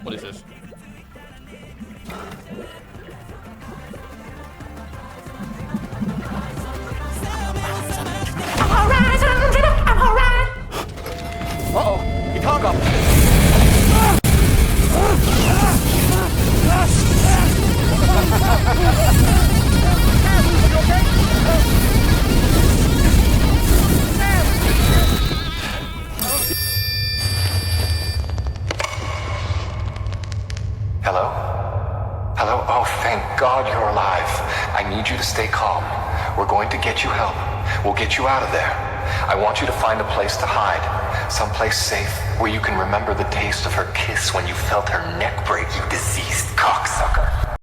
What is this? Uh-oh, he hung up. Hello? Hello? Oh, thank God you're alive. I need you to stay calm. We're going to get you help. We'll get you out of there. I want you to find a place to hide. Someplace safe where you can remember the taste of her kiss when you felt her neck break, you diseased cocksucker.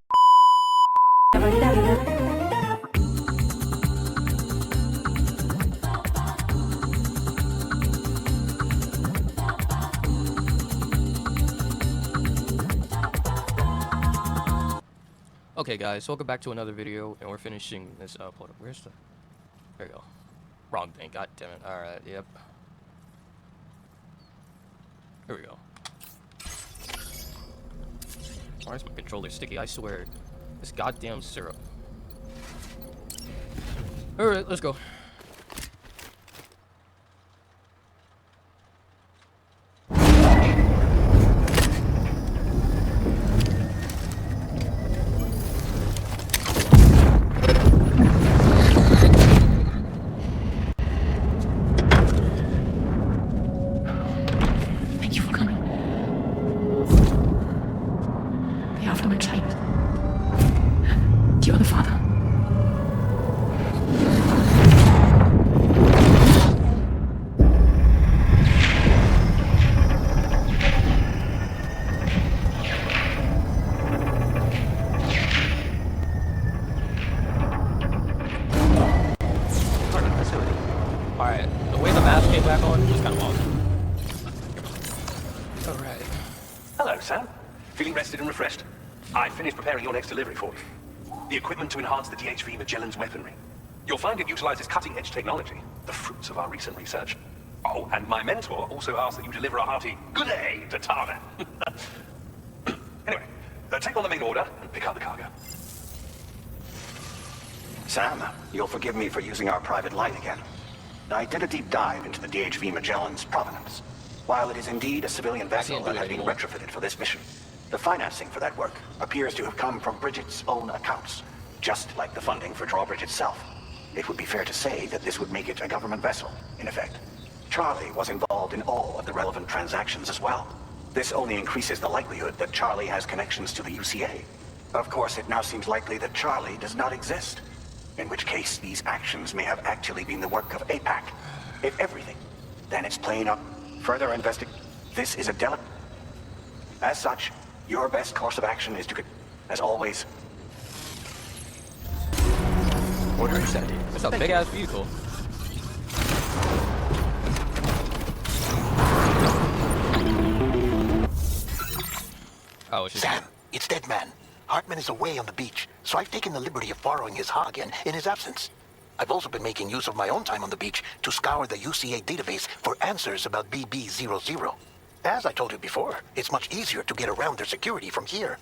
Okay guys, welcome back to another video, and we're finishing this up. Hold up, where's the... There we go. Wrong thing, god damn it. Alright, yep. Here we go. Why is my controller sticky? I swear. This goddamn syrup. Alright, let's go. Alright, the way the mask came back on was kind of awesome. Alright. Hello, Sam. Feeling rested and refreshed? I finished preparing your next delivery for you. The equipment to enhance the DHV Magellan's weaponry. You'll find it utilizes cutting-edge technology, the fruits of our recent research. Oh, and my mentor also asked that you deliver a hearty good day to Tana. Anyway, take on the main order and pick up the cargo. Sam, you'll forgive me for using our private line again. I did a deep dive into the DHV Magellan's provenance. While it is indeed a civilian vessel that has been retrofitted for this mission, the financing for that work appears to have come from Bridget's own accounts, just like the funding for Drawbridge itself. It would be fair to say that this would make it a government vessel, in effect. Charlie was involved in all of the relevant transactions as well. This only increases the likelihood that Charlie has connections to the UCA. Of course, it now seems likely that Charlie does not exist. In which case, these actions may have actually been the work of APAC. If everything, then it's plain up. Further This is a delicate... As such, your best course of action is to... As always... Order accepted. That's a big-ass vehicle. Oh, it's just... Sam, it's Deadman. Hartman is away on the beach, so I've taken the liberty of borrowing his hog again in his absence. I've also been making use of my own time on the beach to scour the UCA database for answers about BB-00. As I told you before, it's much easier to get around their security from here.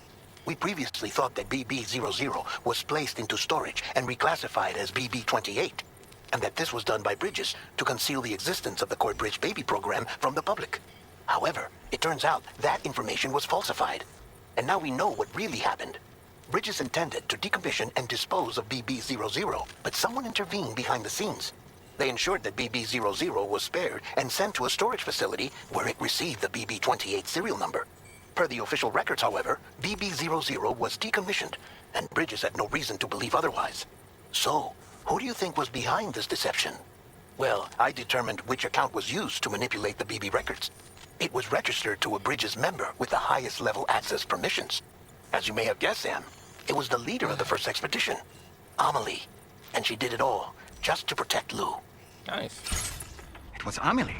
We previously thought that BB-00 was placed into storage and reclassified as BB-28, and that this was done by Bridges to conceal the existence of the Corbridge baby program from the public. However, it turns out that information was falsified. And now we know what really happened. Bridges intended to decommission and dispose of BB-00, but someone intervened behind the scenes. They ensured that BB-00 was spared and sent to a storage facility where it received the BB-28 serial number. Per the official records, however, BB-00 was decommissioned, and Bridges had no reason to believe otherwise. So, who do you think was behind this deception? Well, I determined which account was used to manipulate the BB records. It was registered to a Bridges member with the highest level access permissions. As you may have guessed, Sam, it was the leader of the first expedition, Amelie. And she did it all just to protect Lou. Nice. It was Amelie.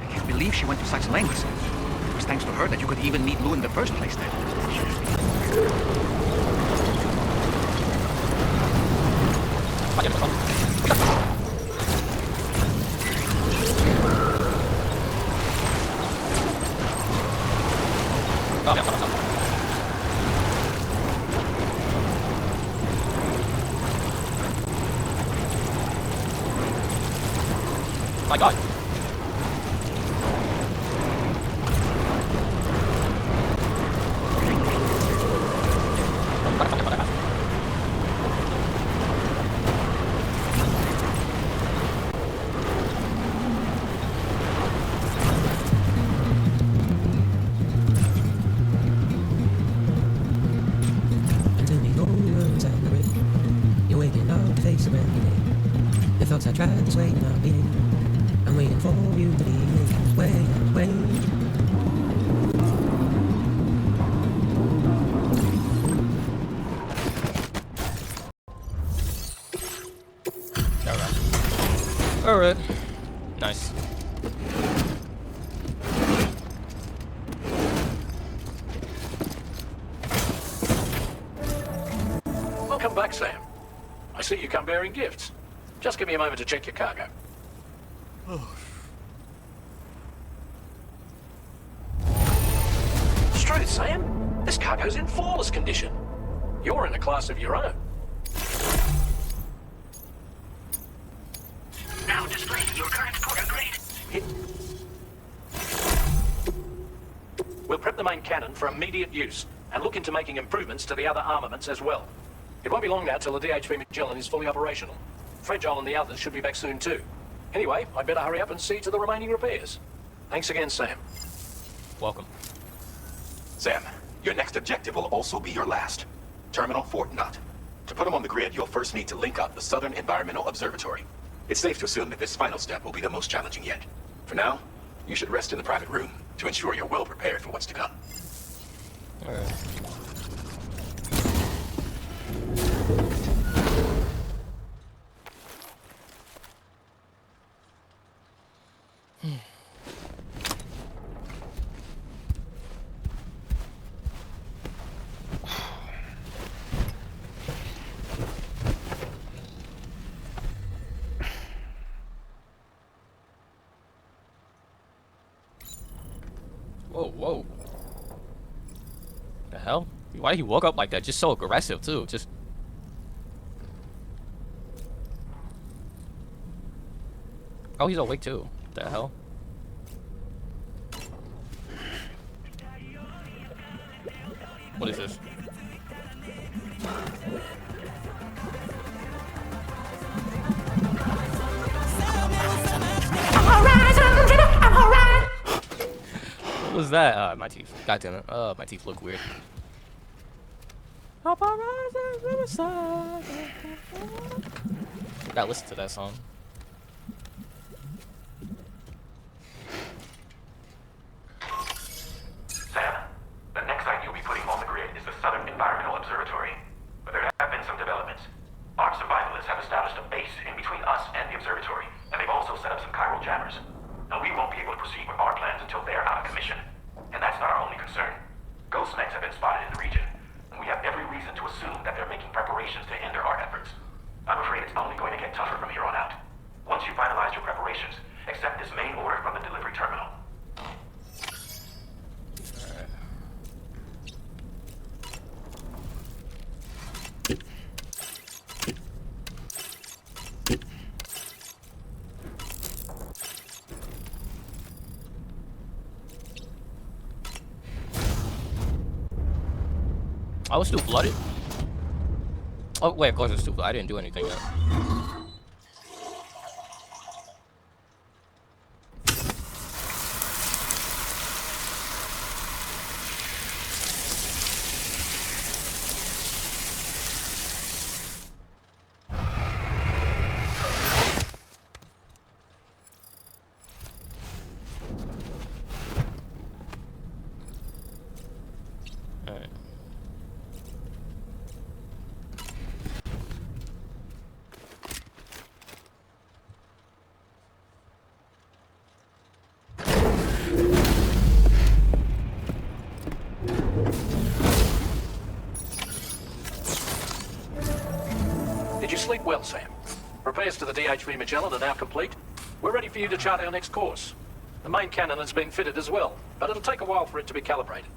I can't believe she went to such lengths. It was thanks to her that you could even meet Lou in the first place then. My God. Until we go inside the ring, you're waking up to face a brand new day. The thoughts I tried to sway in our being. I'm waiting for you to be wait. Alright. Nice. Welcome back, Sam. I see you come bearing gifts. Just give me a moment to check your cargo. Truth, Sam. This cargo's in flawless condition. You're in a class of your own. Now display your current quarter grade. We'll prep the main cannon for immediate use and look into making improvements to the other armaments as well. It won't be long now till the DHV Magellan is fully operational. Fragile and the others should be back soon too. Anyway, I'd better hurry up and see to the remaining repairs. Thanks again, Sam. Welcome. Sam, your next objective will also be your last. Terminal Fort Knott. To put them on the grid, you'll first need to link up the Southern Environmental Observatory. It's safe to assume that this final step will be the most challenging yet. For now, you should rest in the private room to ensure you're well prepared for what's to come. Alright. Whoa. The hell? Why he woke up like that? Just so aggressive too. Just. Oh, he's awake too. The hell? What is this? What was that? My teeth. God damn it. My teeth look weird. Gotta listen to that song. Sam, the next site you'll be putting on the grid is the Southern Environmental Observatory. But there have been some developments. Our survivalists have established a base in between us and the observatory, and they've also set up some chiral jammers. Now, we won't be able to proceed with our plans until they're out of commission. And that's not our only concern. Ghost mechs have been spotted in the region, and we have every reason to assume that they're making preparations to hinder our efforts. I'm afraid it's only going to get tougher from here on out. Once you finalize your preparations, accept this main order from the delivery terminal. I was still flooded. Oh wait, of course it's still flooded. I didn't do anything yet. Did you sleep well, Sam? Repairs to the DHV Magellan are now complete. We're ready for you to chart our next course. The main cannon has been fitted as well, but it'll take a while for it to be calibrated.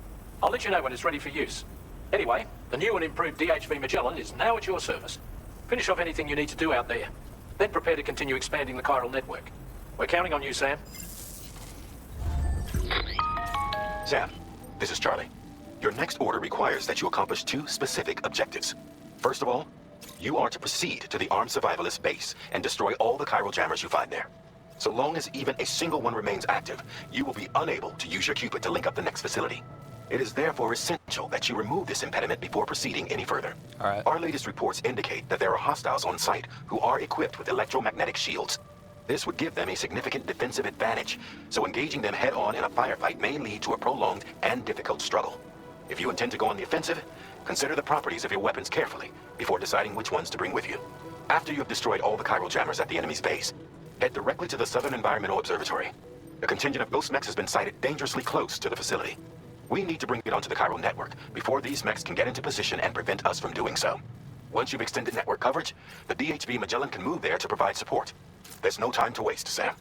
I'll let you know when it's ready for use. Anyway, the new and improved DHV Magellan is now at your service. Finish off anything you need to do out there. Then prepare to continue expanding the chiral network. We're counting on you, Sam. Sam, this is Charlie. Your next order requires that you accomplish 2 specific objectives. First of all, you are to proceed to the armed survivalist base and destroy all the chiral jammers you find there. So long as even a single one remains active, you will be unable to use your Cupid to link up the next facility. It is therefore essential that you remove this impediment before proceeding any further. All right. Our latest reports indicate that there are hostiles on site who are equipped with electromagnetic shields. This would give them a significant defensive advantage, so engaging them head-on in a firefight may lead to a prolonged and difficult struggle. If you intend to go on the offensive, consider the properties of your weapons carefully before deciding which ones to bring with you. After you have destroyed all the chiral jammers at the enemy's base, head directly to the Southern Environmental Observatory. A contingent of ghost mechs has been sighted dangerously close to the facility. We need to bring it onto the chiral network before these mechs can get into position and prevent us from doing so. Once you've extended network coverage, the DHV Magellan can move there to provide support. There's no time to waste, Sam.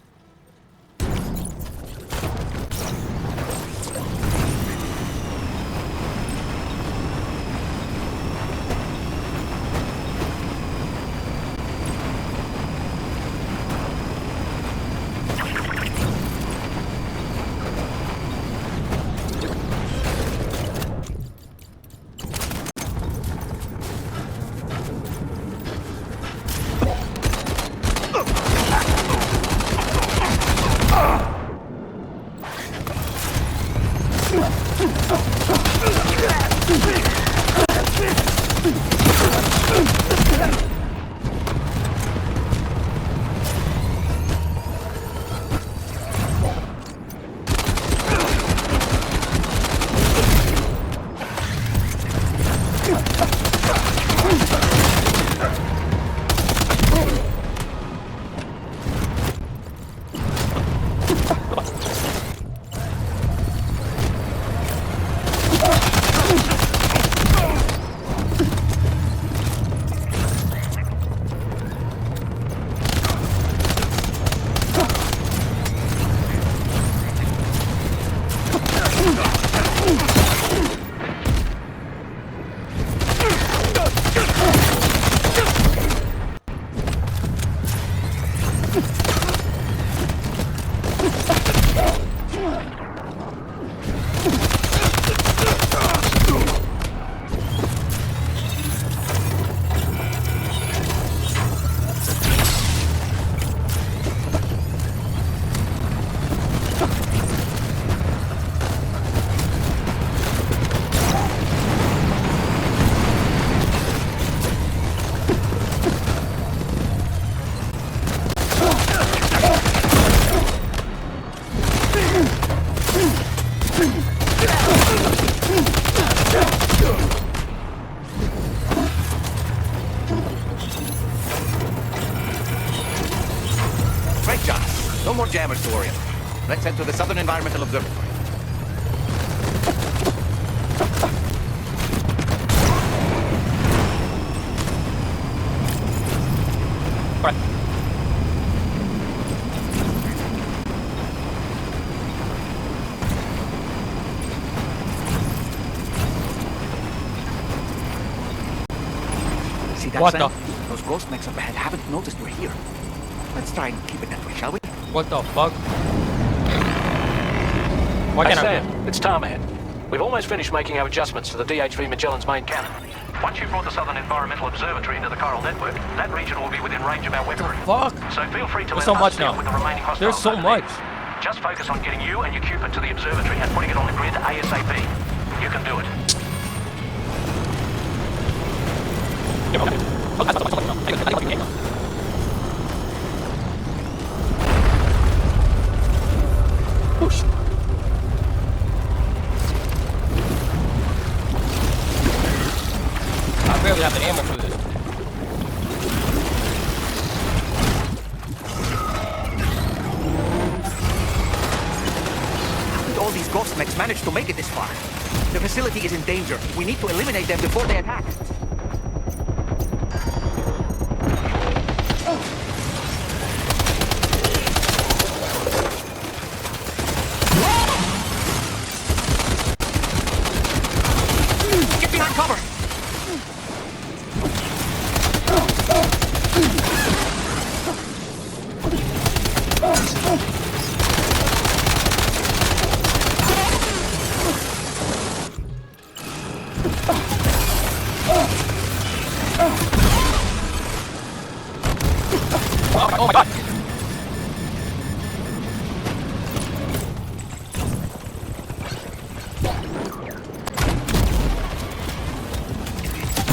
No more jammers to worry about. Let's head to the Southern Environmental Observatory. Right. See that What sign? the? Those ghost mechs up ahead haven't noticed we're here. Let's try and keep it that way, shall we? What the fuck? Why Hey can't I? Sam, it's Tarman. We've almost finished making our adjustments to the DHV Magellan's main cannon. Once you've brought the Southern Environmental Observatory into the chiral network, that region will be within range of our weaponry. Fuck? So feel free to There's let so much us deal now. with the remaining hostiles. There's so over much. there. Just focus on getting you and your Cupid to the observatory and putting it on the grid ASAP. You can do it. Push. I barely have the ammo for this. How did all these ghost mechs manage to make it this far? The facility is in danger. We need to eliminate them before they attack. Cover! Oh my god!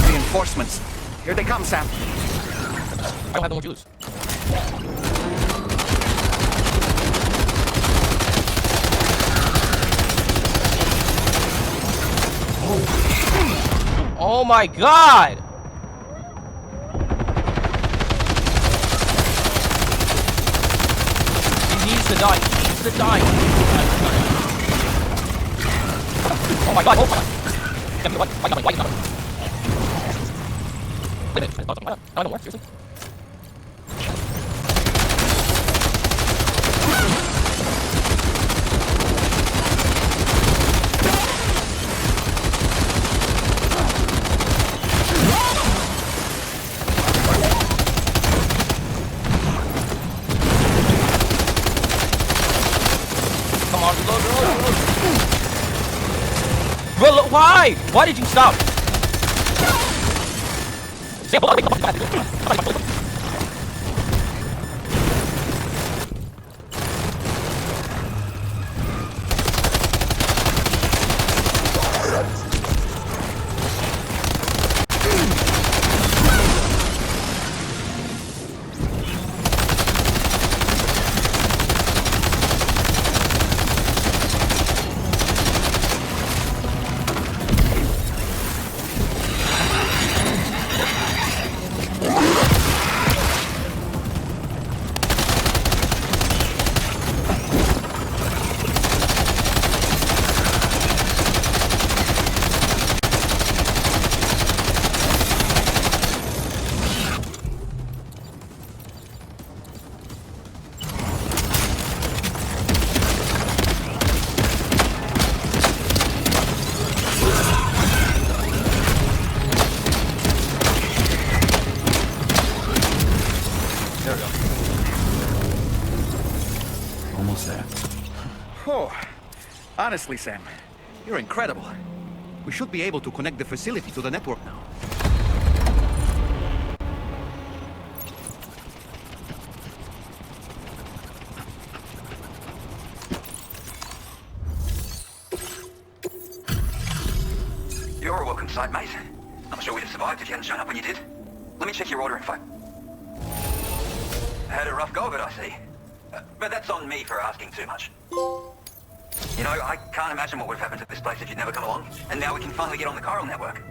Reinforcements. Here they come, Sam. I don't have no more juice. Oh my god! He needs to die. He needs to die. Oh my god! Oh my god! Damn, why not? Wait a minute, I thought something. I don't know, seriously? Come on, reload. Reload, why? Why did you stop? Almost there. Oh, honestly, Sam, you're incredible. We should be able to connect the facility to the network now. You're a welcome sight, mate. I'm sure we'd have survived if you hadn't shown up when you did. Let me check your order info. Had a rough go of it, I see. But that's on me for asking too much. You know, I can't imagine what would have happened to this place if you'd never come along. And now we can finally get on the chiral network.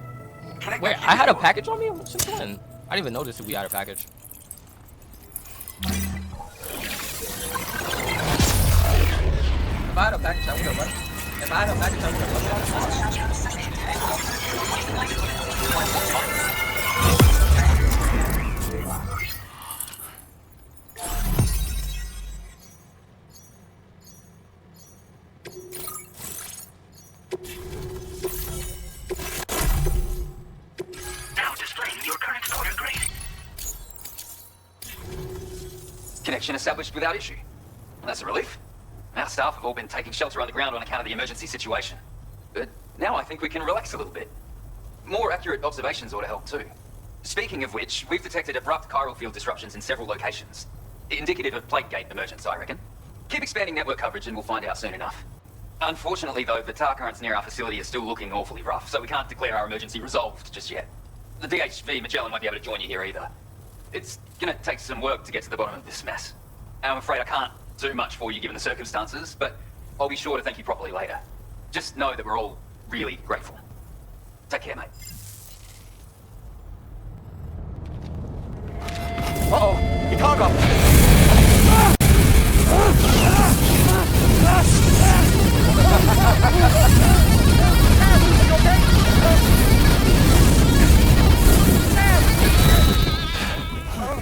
Wait, I had a package on me? Since when? I didn't even notice if we had a package. If I had a package, I would have left. If I had a package, I would have left. Connection established without issue. That's a relief. Our staff have all been taking shelter underground on account of the emergency situation. But now I think we can relax a little bit. More accurate observations ought to help too. Speaking of which, we've detected abrupt chiral field disruptions in several locations. Indicative of plate gate emergence, I reckon. Keep expanding network coverage and we'll find out soon enough. Unfortunately though, the tar currents near our facility are still looking awfully rough, so we can't declare our emergency resolved just yet. The DHV Magellan won't be able to join you here either. It's gonna take some work to get to the bottom of this mess. I'm afraid I can't do much for you given the circumstances, but I'll be sure to thank you properly later. Just know that we're all really grateful. Take care, mate. Uh-oh! Chicago!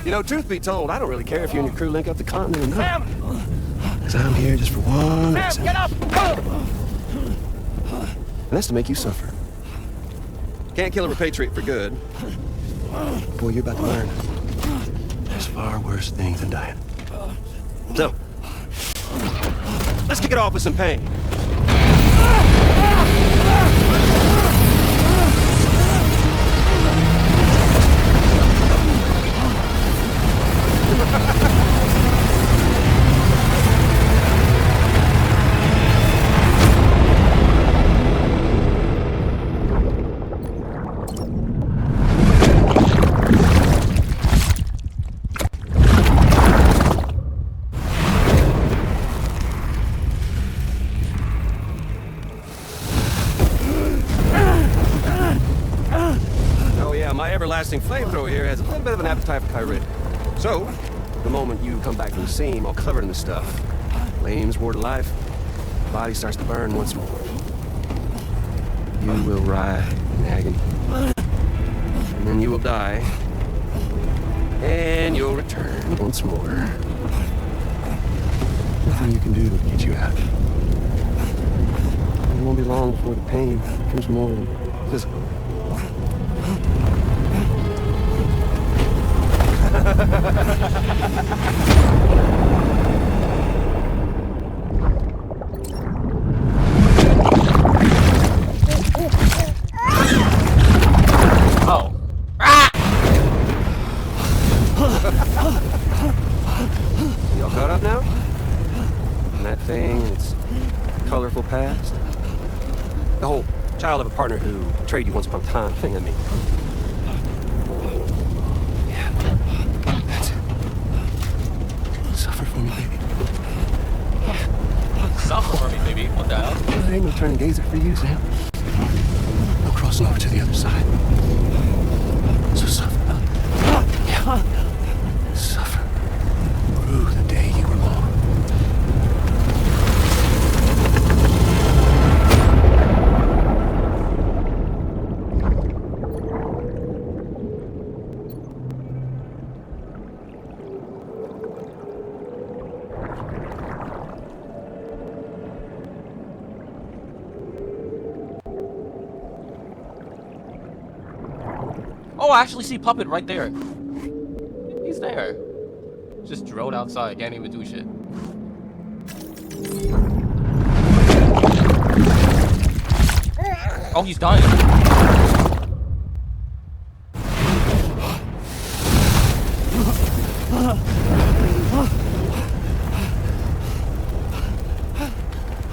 You know, truth be told, I don't really care if you and your crew link up the continent or not. Because I'm here just for one reason. Get up! And that's to make you suffer. Can't kill or repatriate for good. Boy, you're about to learn. There's far worse things than dying. So, let's kick it off with some pain. Everlasting flamethrower here has a little bit of an appetite for Kyrie. So, the moment you come back from the scene all covered in this stuff, flames roar to life, the body starts to burn once more. You will writhe in agony. And then you will die. And you'll return once more. Nothing you can do to get you out. It won't be long before the pain becomes more than physical. Oh. Ah! Y'all caught up now? And that thing and its colorful past? The whole child of a partner who betrayed you once upon a time thing, I mean. Suffer for me, baby. Suffer for me, baby. What the hell? I ain't gonna turn and gaze it for you, Sam. No crossing over to the other side. So suffer. Yeah. Suffer through the day you were born. Oh, I actually see Puppet right there. He's there. Just drilled outside. Can't even do shit. Oh, he's dying.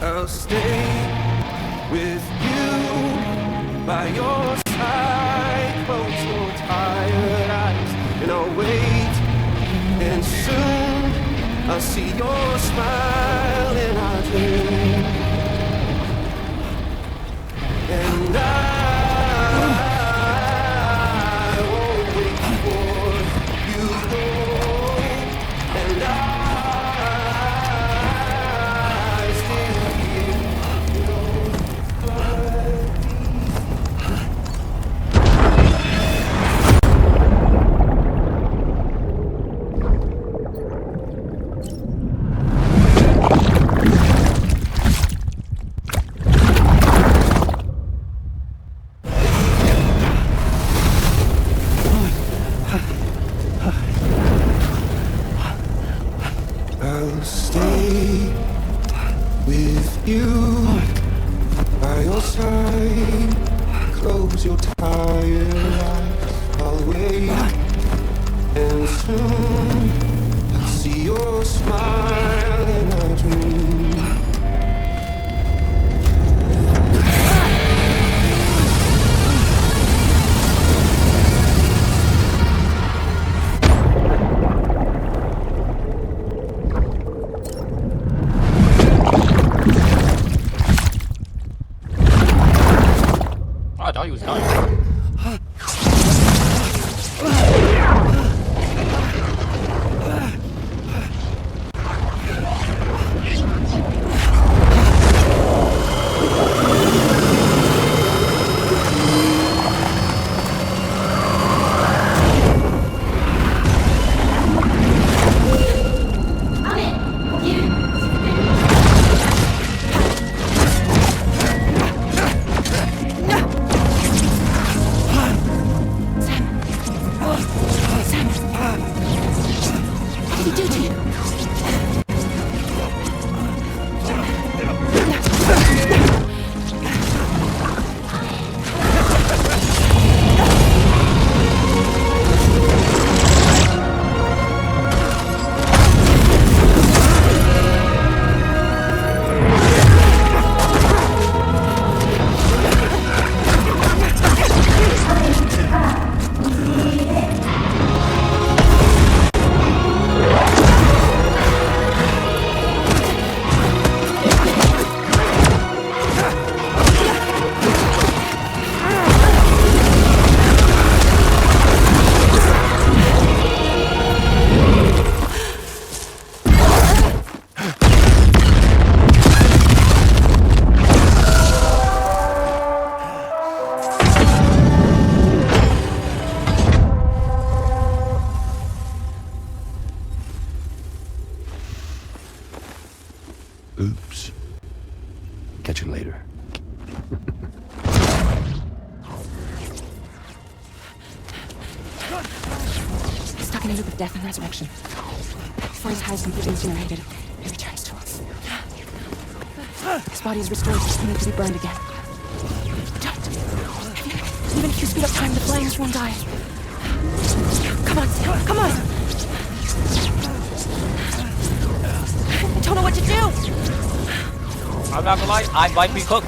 I'll stay with you by your side. Close your tired eyes and I'll wait. And soon I'll see your smile in our dream. And I won't wait for you to go. And I still hear your heartbeat. I'll stay with you by your side. Close your tired eyes. I'll wait, and soon I'll see your smile in our dream. Oh, I thought he was dying. mechanism of death and resurrection. Before his highest complete incinerated, he returns to us. His body is restored, only to be burned again. Don't. Even if you speed up time, the flames won't die. Come on, Sam, come on! I don't know what to do! I'm not gonna lie, I might be cooked.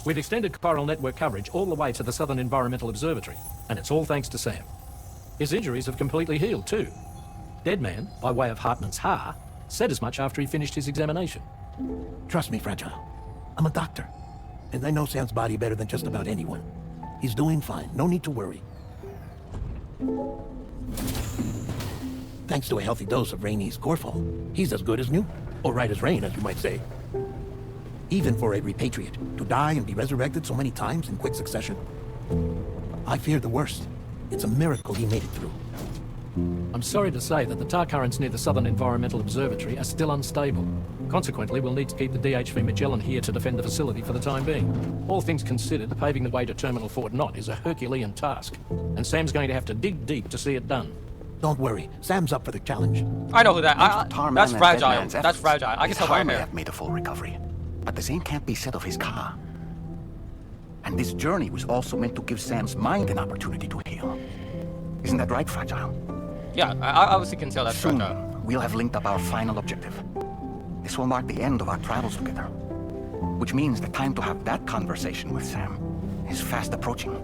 We've extended chiral network coverage all the way to the Southern Environmental Observatory, and it's all thanks to Sam. His injuries have completely healed, too. Deadman, by way of Hartman's Ha, said as much after he finished his examination. Trust me, Fragile. I'm a doctor, and I know Sam's body better than just about anyone. He's doing fine. No need to worry. Thanks to a healthy dose of Rainey's Corfall, he's as good as new. Or right as rain, as you might say. Even for a repatriate, to die and be resurrected so many times in quick succession. I fear the worst. It's a miracle he made it through. I'm sorry to say that the tar currents near the Southern Environmental Observatory are still unstable. Consequently, we'll need to keep the DHV Magellan here to defend the facility for the time being. All things considered, paving the way to Terminal Fort Knot is a Herculean task, and Sam's going to have to dig deep to see it done. Don't worry, Sam's up for the challenge. I know who that. That's Fragile. That's Fragile. I can tell by may hair. have made a full recovery, but the same can't be said of his car. And this journey was also meant to give Sam's mind an opportunity to heal. Isn't that right, Fragile? Yeah, I obviously can tell that's Soon, Fragile. we'll have linked up our final objective. This will mark the end of our travels together. Which means the time to have that conversation with Sam is fast approaching.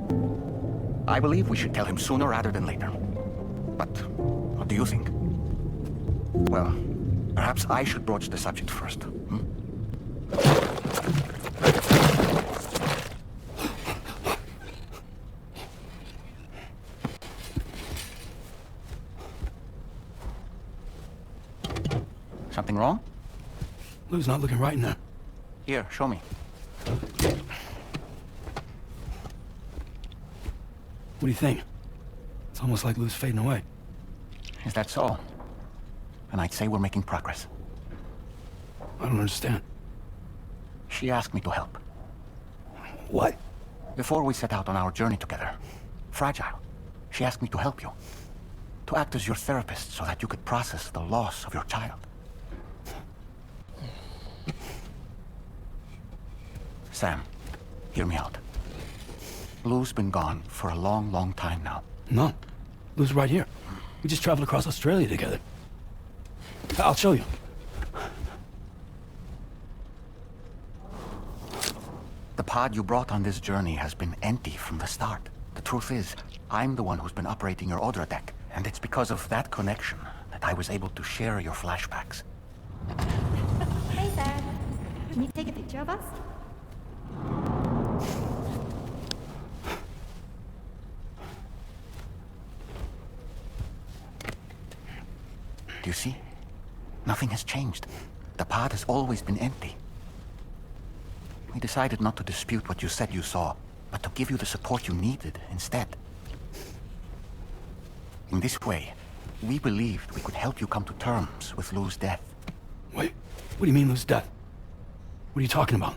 I believe we should tell him sooner rather than later. But what do you think? Well, perhaps I should broach the subject first. Something wrong? Lou's not looking right in there. Here, show me. What do you think? It's almost like Lou's fading away. Is that so? And I'd say we're making progress. I don't understand. She asked me to help. What? Before we set out on our journey together, Fragile, she asked me to help you. To act as your therapist so that you could process the loss of your child. Sam, hear me out. Lou's been gone for a long, long time now. No. Lou's right here. We just traveled across Australia together. I'll show you. The pod you brought on this journey has been empty from the start. The truth is, I'm the one who's been operating your Odra deck, and it's because of that connection that I was able to share your flashbacks. Hey, Sam. Can you take a picture of us? Do you see? Nothing has changed. The pod has always been empty. We decided not to dispute what you said you saw, but to give you the support you needed instead. In this way, we believed we could help you come to terms with Lou's death. Wait, what do you mean Lou's death? What are you talking about?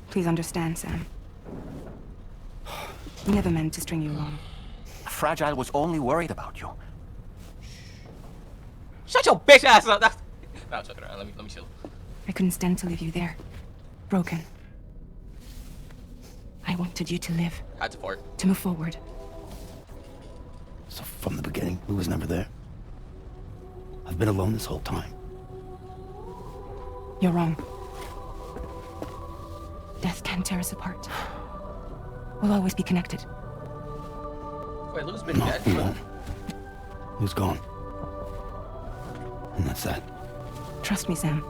Please understand, Sam. We never meant to string you along. Fragile was only worried about you. Shut your bitch ass up! No, check it out. Let me chill. I couldn't stand to leave you there. broken. I wanted you to live. Had to fart. To move forward. So from the beginning, we was never there. I've been alone this whole time. You're wrong. Death can tear us apart. We'll always be connected. Wait, Lou's been dead? We won't. Lou's gone. And that's that. Trust me, Sam.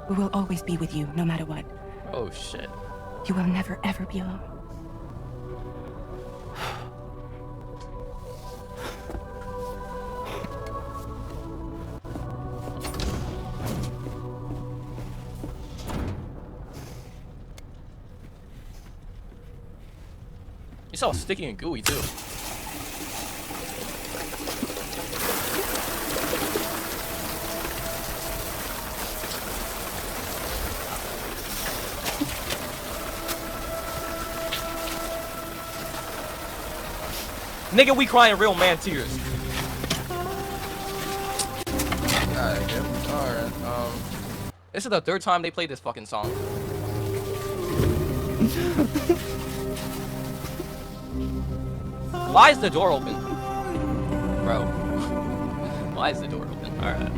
We will always be with you, no matter what. Oh, shit. You will never, ever be alone. It's all sticky and gooey, too. Nigga, we crying real man tears. Alright, yep. Alright, this is the third time they played this fucking song. Why is the door open? Bro. Why is the door open? Alright.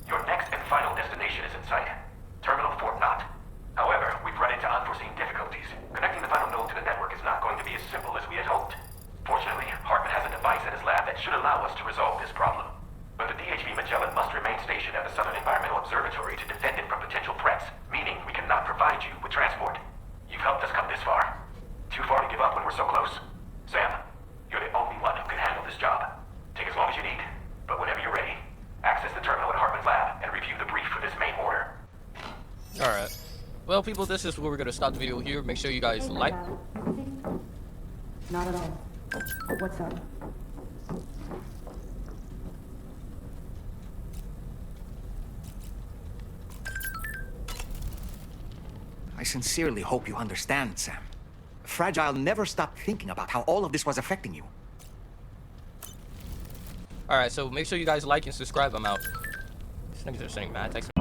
Your next and final destination is in sight. Terminal Fort Knott. However, we've run into unforeseen difficulties. Connecting the final node to the network is not going to be as simple as we had hoped. Fortunately, Hartman has a device at his lab that should allow us to resolve this problem. But the DHV Magellan must remain stationed at the Southern Environmental Observatory to defend it from potential threats, meaning we cannot provide you with transport. You've helped us come this far. Too far to give up when we're so close. Sam, you're the only one who can handle this job. Take as long as you need, but whenever you're ready, access the terminal at Hartman's lab and review the brief for this main order. Alright. Well, people, this is where we're going to stop the video here. Make sure you guys like. Not at all. What's up? I sincerely hope you understand, Sam. Fragile never stopped thinking about how all of this was affecting you. Alright, so make sure you guys like and subscribe. I'm out. These niggas are sending mad texts.